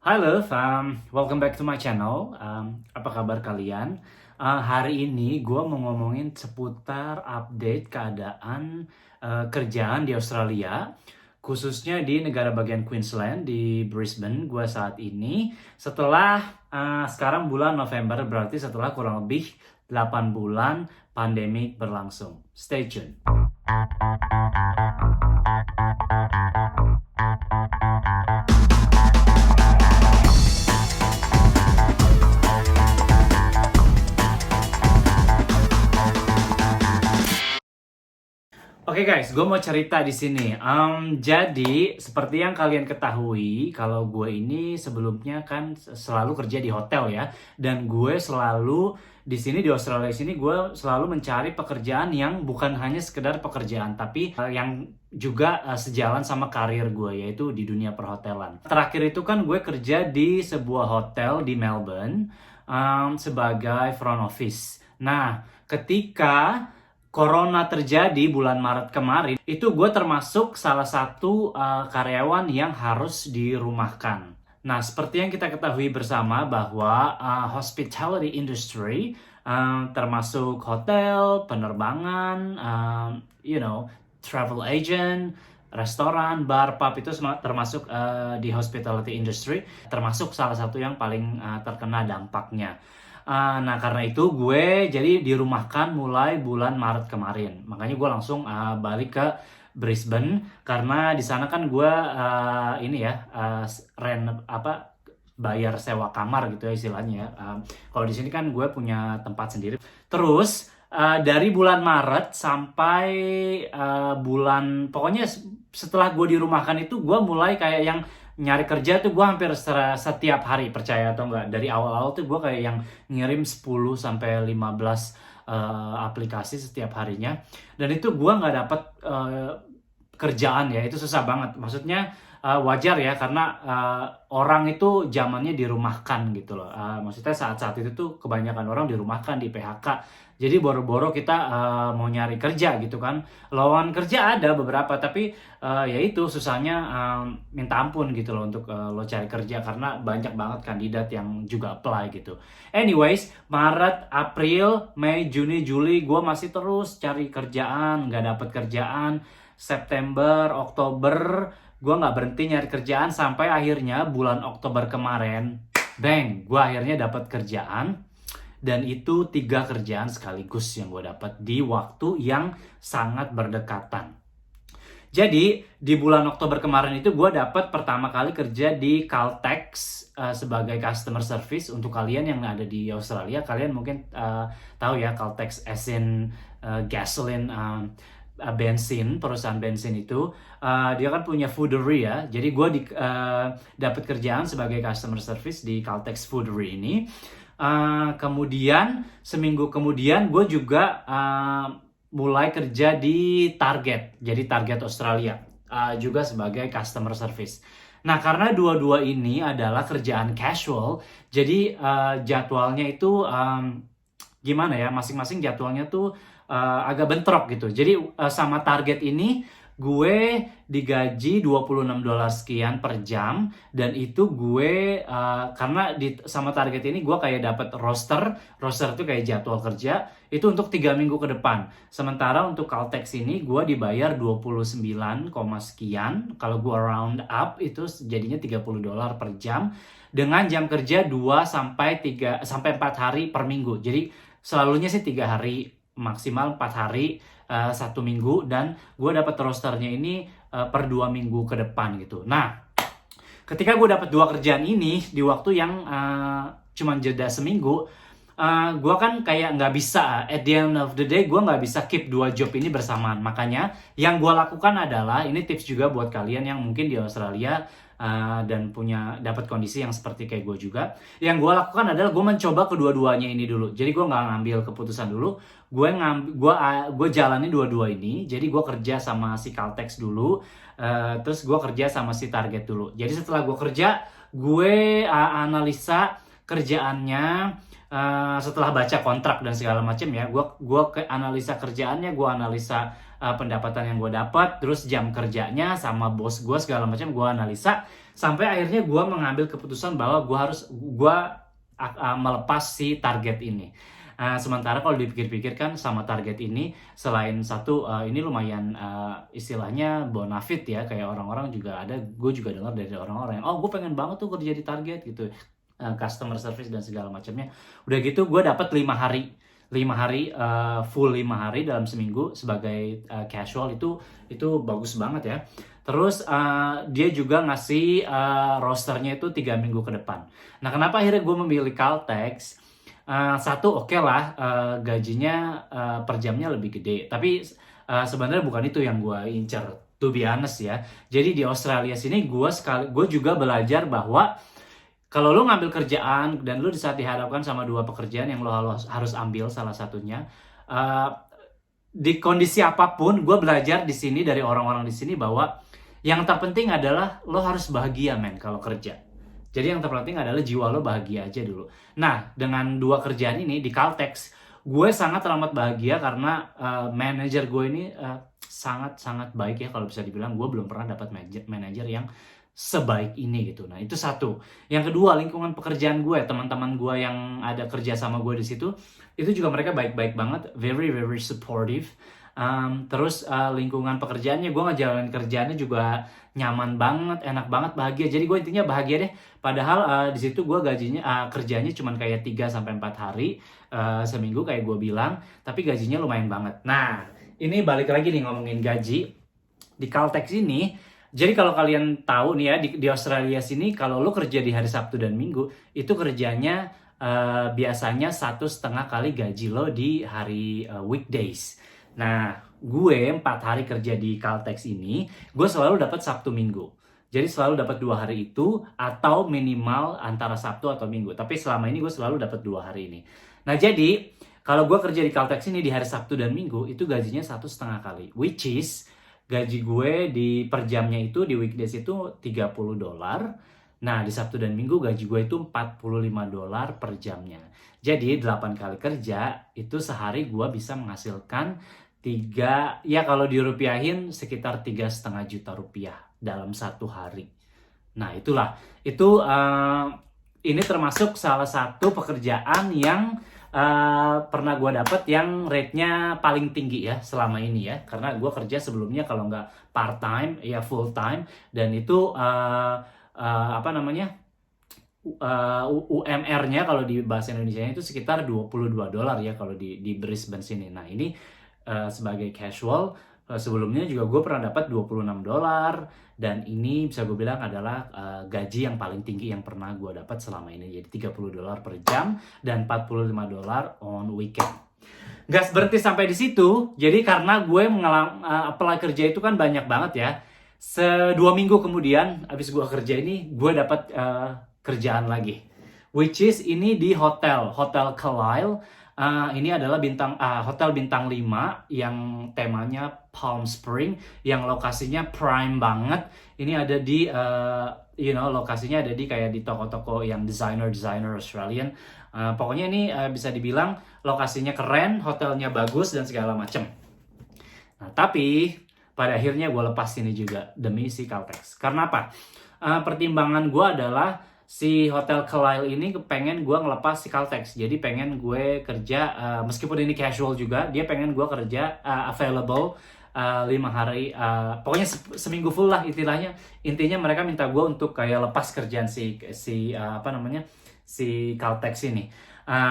Hi love, welcome back to my channel. Apa kabar kalian? Hari ini gue mau ngomongin seputar update keadaan kerjaan di Australia, khususnya di negara bagian Queensland di Brisbane. Gue saat ini setelah sekarang bulan November, berarti setelah kurang lebih 8 bulan pandemi berlangsung. Stay tuned. Oke guys, gue mau cerita di sini. Jadi seperti yang kalian ketahui, kalau gue ini sebelumnya kan selalu kerja di hotel ya, dan gue selalu di sini di Australia sini gue selalu mencari pekerjaan yang bukan hanya sekedar pekerjaan, tapi yang juga sejalan sama karir gue, yaitu di dunia perhotelan. Terakhir itu kan gue kerja di sebuah hotel di Melbourne sebagai front office. Nah, ketika Corona terjadi bulan Maret kemarin, itu gue termasuk salah satu karyawan yang harus dirumahkan. Nah, seperti yang kita ketahui bersama bahwa hospitality industry, termasuk hotel, penerbangan, travel agent, restoran, bar, pub itu semua termasuk di hospitality industry, termasuk salah satu yang paling terkena dampaknya. Nah karena itu gue jadi dirumahkan mulai bulan Maret kemarin. Makanya gue langsung balik ke Brisbane karena di sana kan gue bayar sewa kamar gitu ya istilahnya ya. Kalau di sini kan gue punya tempat sendiri. Terus dari bulan Maret sampai pokoknya setelah gue dirumahkan itu gue mulai kayak yang nyari kerja tuh gue hampir setiap hari, percaya atau enggak. Dari awal-awal tuh gue kayak yang ngirim 10 sampai 15 aplikasi setiap harinya. Dan itu gue nggak dapet kerjaan ya, itu susah banget. Maksudnya wajar ya karena orang itu zamannya dirumahkan gitu loh. Maksudnya saat-saat itu tuh kebanyakan orang dirumahkan, di PHK. Jadi boro-boro kita mau nyari kerja gitu kan. Lowongan kerja ada beberapa, tapi ya itu susahnya minta ampun gitu loh untuk lo cari kerja karena banyak banget kandidat yang juga apply gitu. Anyways, Maret, April, Mei, Juni, Juli gue masih terus cari kerjaan, nggak dapet kerjaan. September, Oktober gue nggak berhenti nyari kerjaan sampai akhirnya bulan Oktober kemarin, bang, gue akhirnya dapat kerjaan. Dan itu 3 kerjaan sekaligus yang gue dapat di waktu yang sangat berdekatan. Jadi di bulan Oktober kemarin itu gue dapat pertama kali kerja di Caltex sebagai customer service. Untuk kalian yang ada di Australia, kalian mungkin tahu ya Caltex as in gasoline, bensin, perusahaan bensin itu dia kan punya foodery ya. Jadi gue dapat kerjaan sebagai customer service di Caltex Foodery ini. Kemudian seminggu kemudian gue juga mulai kerja di Target, jadi Target Australia, juga sebagai customer service. Nah karena dua-dua ini adalah kerjaan casual, jadi jadwalnya itu gimana ya, masing-masing jadwalnya tuh agak bentrok gitu. Jadi sama Target ini gue digaji $26 sekian per jam, dan itu gue karena sama Target ini gue kayak dapat roster itu kayak jadwal kerja itu untuk 3 minggu ke depan. Sementara untuk Caltex ini gue dibayar 29, sekian. Kalau gue round up itu jadinya $30 per jam dengan jam kerja 2 sampai 4 hari per minggu. Jadi selalunya sih 3 hari, maksimal 4 hari satu minggu, dan gue dapat rosternya ini per 2 minggu ke depan gitu. Nah, ketika gue dapat 2 kerjaan ini di waktu yang cuman jeda seminggu, gue kan kayak nggak bisa, at the end of the day gue nggak bisa keep 2 job ini bersamaan. Makanya yang gue lakukan adalah, ini tips juga buat kalian yang mungkin di Australia dan dapat kondisi yang seperti kayak gue juga. Yang gue lakukan adalah gue mencoba kedua-duanya ini dulu. Jadi gue nggak ngambil keputusan dulu, gue jalani dua-dua ini. Jadi gue kerja sama si Caltex dulu, terus gue kerja sama si Target dulu. Jadi setelah gue kerja, gue analisa kerjaannya. Setelah baca kontrak dan segala macam ya, gue analisa kerjaannya, gue analisa pendapatan yang gue dapat, terus jam kerjanya sama bos gue segala macam gue analisa. Sampai akhirnya gue mengambil keputusan bahwa gue melepas si target ini. Sementara kalau dipikir-pikir kan sama target ini, selain satu ini lumayan istilahnya bonafit ya, kayak orang-orang juga ada, gue juga dengar dari orang-orang yang gue pengen banget tuh kerja di target gitu, customer service dan segala macamnya. Udah gitu gue dapat 5 hari full 5 hari dalam seminggu sebagai casual, itu bagus banget ya. Terus dia juga ngasih rosternya itu 3 minggu ke depan. Nah, kenapa akhirnya gue memilih Caltex? Satu, oke lah, gajinya per jamnya lebih gede, tapi sebenarnya bukan itu yang gue incer, to be honest ya. Jadi di Australia sini gue juga belajar bahwa kalau lo ngambil kerjaan dan lo di saat dihadapkan sama dua pekerjaan yang lo harus ambil salah satunya, di kondisi apapun, gue belajar di sini dari orang-orang di sini bahwa yang terpenting adalah lo harus bahagia men kalau kerja. Jadi yang terpenting adalah jiwa lo bahagia aja dulu. Nah, dengan 2 kerjaan ini di Caltex, gue sangat teramat bahagia karena manajer gue ini sangat-sangat baik ya, kalau bisa dibilang. Gue belum pernah dapat manajer yang sebaik ini gitu. Nah, itu satu. Yang kedua, lingkungan pekerjaan gue, teman-teman gue yang ada kerja sama gue di situ, itu juga mereka baik-baik banget, very very supportive. Terus lingkungan pekerjaannya, gue ngejalanin kerjaannya juga nyaman banget, enak banget, bahagia. Jadi gue intinya bahagia deh. Padahal di situ gue gajinya kerjanya cuma kayak 3-4 hari seminggu kayak gue bilang, tapi gajinya lumayan banget. Nah, ini balik lagi nih ngomongin gaji di Caltex ini. Jadi kalau kalian tahu nih ya, di Australia sini kalau lo kerja di hari Sabtu dan Minggu, itu kerjanya biasanya 1,5 kali gaji lo di hari weekdays. Nah, gue 4 hari kerja di Caltex ini, gue selalu dapat Sabtu Minggu. Jadi selalu dapat 2 hari itu, atau minimal antara Sabtu atau Minggu. Tapi selama ini gue selalu dapat 2 hari ini. Nah, jadi kalau gue kerja di Caltex ini di hari Sabtu dan Minggu, itu gajinya 1,5 kali. Which is, gaji gue di per jamnya itu di weekdays itu $30. Nah, di Sabtu dan Minggu gaji gue itu $45 per jamnya. Jadi 8 kali kerja, itu sehari gue bisa menghasilkan ya kalau dirupiahin sekitar 3,5 juta rupiah dalam 1 hari. Nah, itulah. Ini termasuk salah satu pekerjaan yang pernah gue dapat yang rate-nya paling tinggi ya selama ini ya. Karena gue kerja sebelumnya kalau nggak part-time, ya full-time. Dan itu UMR-nya kalau di bahasa Indonesia itu sekitar $22 ya kalau di Brisbane sini. Nah, ini sebagai casual, sebelumnya juga gue pernah dapat $26, dan ini bisa gue bilang adalah gaji yang paling tinggi yang pernah gue dapat selama ini. Jadi $30 per jam dan $45 on weekend. Gak berhenti sampai di situ. Jadi karena gue apply kerja itu kan banyak banget ya. 2 minggu kemudian abis gue kerja ini, gue dapat kerjaan lagi, which is ini di Hotel Kalail. Ini adalah hotel bintang 5 yang temanya Palm Spring, yang lokasinya prime banget. Ini ada di lokasinya ada di kayak di toko-toko yang designer Australian. Pokoknya ini bisa dibilang lokasinya keren, hotelnya bagus dan segala macem. Nah, tapi pada akhirnya gue lepas ini juga demi si Caltex. Karena apa? Pertimbangan gue adalah si Hotel Kalail ini pengen gue ngelepas si Caltex. Jadi pengen gue kerja, meskipun ini casual juga, dia pengen gue kerja available 5 hari, pokoknya seminggu full lah istilahnya. Intinya mereka minta gue untuk kayak lepas kerjaan si Caltex ini.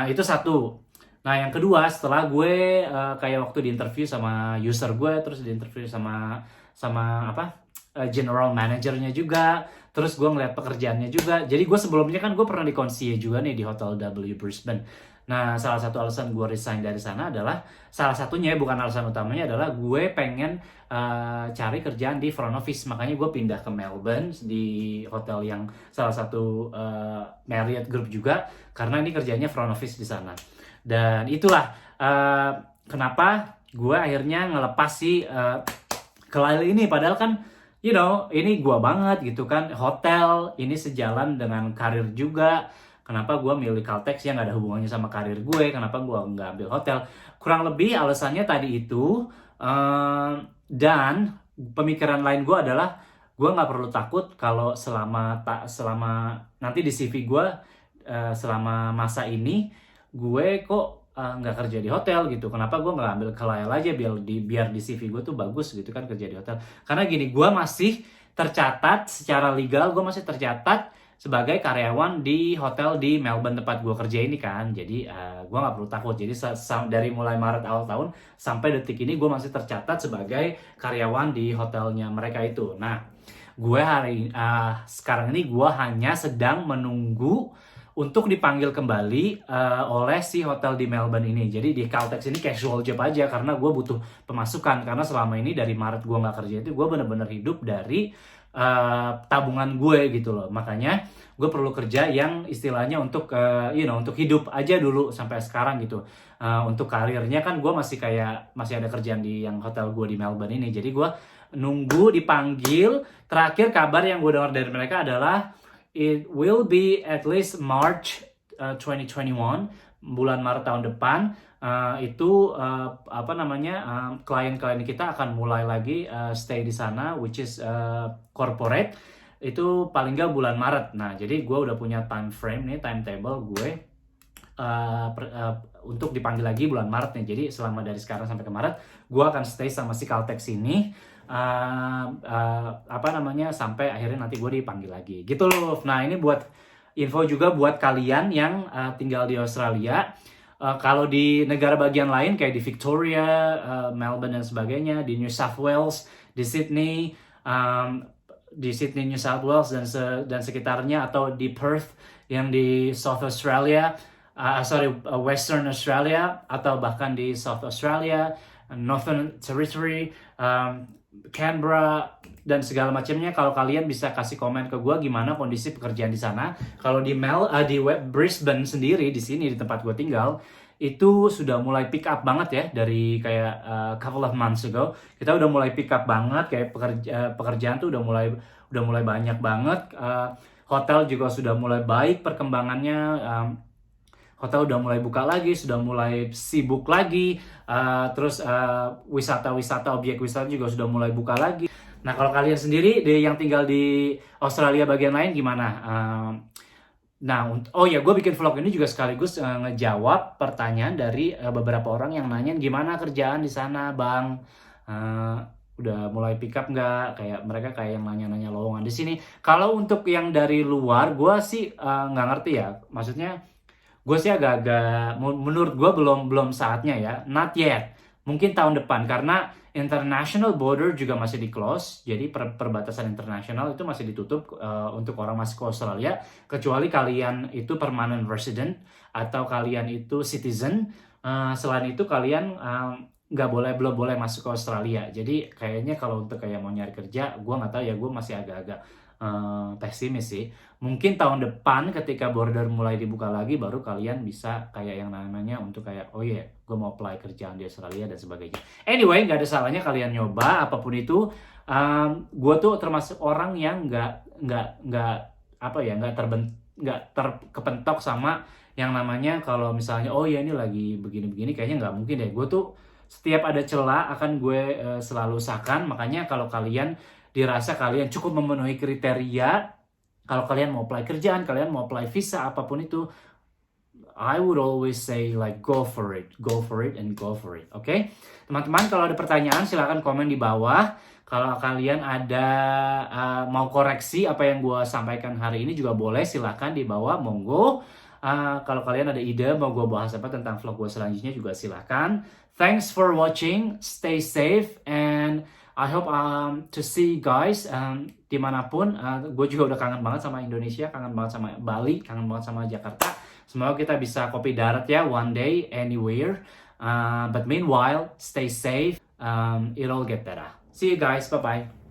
Itu satu. Nah, yang kedua, setelah gue kayak waktu di interview sama user gue, terus di interview sama general manajernya juga, terus gue ngeliat pekerjaannya juga. Jadi gue sebelumnya kan gue pernah di concierge juga nih di Hotel W Brisbane. Nah, salah satu alasan gue resign dari sana adalah, salah satunya, bukan alasan utamanya, adalah gue pengen cari kerjaan di front office. Makanya gue pindah ke Melbourne di hotel yang salah satu Marriott Group juga, karena ini kerjanya front office di sana. Dan itulah kenapa gue akhirnya ngelepas si Kalail ini. Padahal kan ini gue banget gitu kan, hotel ini sejalan dengan karir juga. Kenapa gue milih Caltex yang gak ada hubungannya sama karir gue? Kenapa gue nggak ambil hotel? Kurang lebih alasannya tadi itu. Dan pemikiran lain gue adalah gue nggak perlu takut kalau selama nanti di CV gue selama masa ini gue kok nggak kerja di hotel gitu. Kenapa gue nggak ambil trial aja biar di CV gue tuh bagus gitu kan kerja di hotel. Karena gini, gue masih tercatat secara legal, gue masih tercatat sebagai karyawan di hotel di Melbourne tempat gue kerja ini kan. Jadi gue nggak perlu takut. Jadi dari mulai Maret awal tahun sampai detik ini gue masih tercatat sebagai karyawan di hotelnya mereka itu. Nah, gue sekarang ini gue hanya sedang menunggu untuk dipanggil kembali oleh si hotel di Melbourne ini. Jadi di Caltex ini casual job aja karena gue butuh pemasukan. Karena selama ini dari Maret gue nggak kerja itu gue bener-bener hidup dari tabungan gue gitu loh. Makanya gue perlu kerja yang istilahnya untuk untuk hidup aja dulu sampai sekarang gitu. Untuk karirnya kan gue masih ada kerjaan di yang hotel gue di Melbourne ini. Jadi gue nunggu dipanggil. Terakhir kabar yang gue dengar dari mereka adalah it will be at least March 2021, bulan Maret tahun depan. Klien-klien kita akan mulai lagi stay di sana, which is corporate. Itu paling nggak bulan Maret. Nah, jadi gue udah punya time frame nih, timetable gue untuk dipanggil lagi bulan Maret nih. Jadi selama dari sekarang sampai ke Maret, gue akan stay sama si Caltex ini. Sampai akhirnya nanti gue dipanggil lagi gitu loh. Nah, ini buat info juga buat kalian yang tinggal di Australia. Kalau di negara bagian lain kayak di Victoria, Melbourne dan sebagainya, di New South Wales, di Sydney, New South Wales dan sekitarnya, atau di Perth yang di South Australia, Western Australia, atau bahkan di South Australia, Northern Territory, Canberra dan segala macamnya. Kalau kalian bisa kasih komen ke gue gimana kondisi pekerjaan di sana. Kalau di Brisbane sendiri, di sini di tempat gue tinggal, itu sudah mulai pick up banget ya dari kayak couple of months ago. Kita udah mulai pick up banget, kayak pekerjaan tuh udah mulai banyak banget. Hotel juga sudah mulai baik perkembangannya. Hotel udah mulai buka lagi, sudah mulai sibuk lagi, terus wisata-wisata, objek wisata juga sudah mulai buka lagi. Nah, kalau kalian sendiri yang tinggal di Australia bagian lain gimana? Gue bikin vlog ini juga sekaligus ngejawab pertanyaan dari beberapa orang yang nanyain gimana kerjaan di sana, Bang. Udah mulai pick up nggak? Kayak mereka yang nanya-nanya lowongan di sini. Kalau untuk yang dari luar, gue sih nggak ngerti ya. Maksudnya gue sih agak-agak, menurut gue belum saatnya ya, not yet. Mungkin tahun depan, karena international border juga masih di close, jadi perbatasan internasional itu masih ditutup untuk orang masuk ke Australia, kecuali kalian itu permanent resident atau kalian itu citizen. Selain itu kalian belum boleh masuk ke Australia. Jadi kayaknya kalau untuk kayak mau nyari kerja, gue nggak tahu ya, gue masih agak-agak pesimis sih. Mungkin tahun depan ketika border mulai dibuka lagi baru kalian bisa kayak yang namanya untuk kayak gue mau apply kerjaan di Australia dan sebagainya. Anyway, nggak ada salahnya kalian nyoba apapun itu. Gue tuh termasuk orang yang nggak terkepentok sama yang namanya kalau misalnya ini lagi begini-begini, kayaknya nggak mungkin deh. Gue tuh setiap ada celah akan gue selalu usahakan. Makanya kalau kalian dirasa kalian cukup memenuhi kriteria, kalau kalian mau apply kerjaan, kalian mau apply visa, apapun itu, I would always say like go for it and go for it. Oke? Teman-teman, kalau ada pertanyaan silahkan komen di bawah. Kalau kalian ada mau koreksi apa yang gue sampaikan hari ini juga boleh, silahkan di bawah, monggo. Kalau kalian ada ide mau gue bahas apa tentang vlog gue selanjutnya juga silahkan. Thanks for watching, stay safe, and I hope to see you guys dimanapun. Gue juga udah kangen banget sama Indonesia, kangen banget sama Bali, kangen banget sama Jakarta. Semoga kita bisa kopi darat ya, one day, anywhere. But meanwhile, stay safe. It'll get better. See you guys, bye-bye.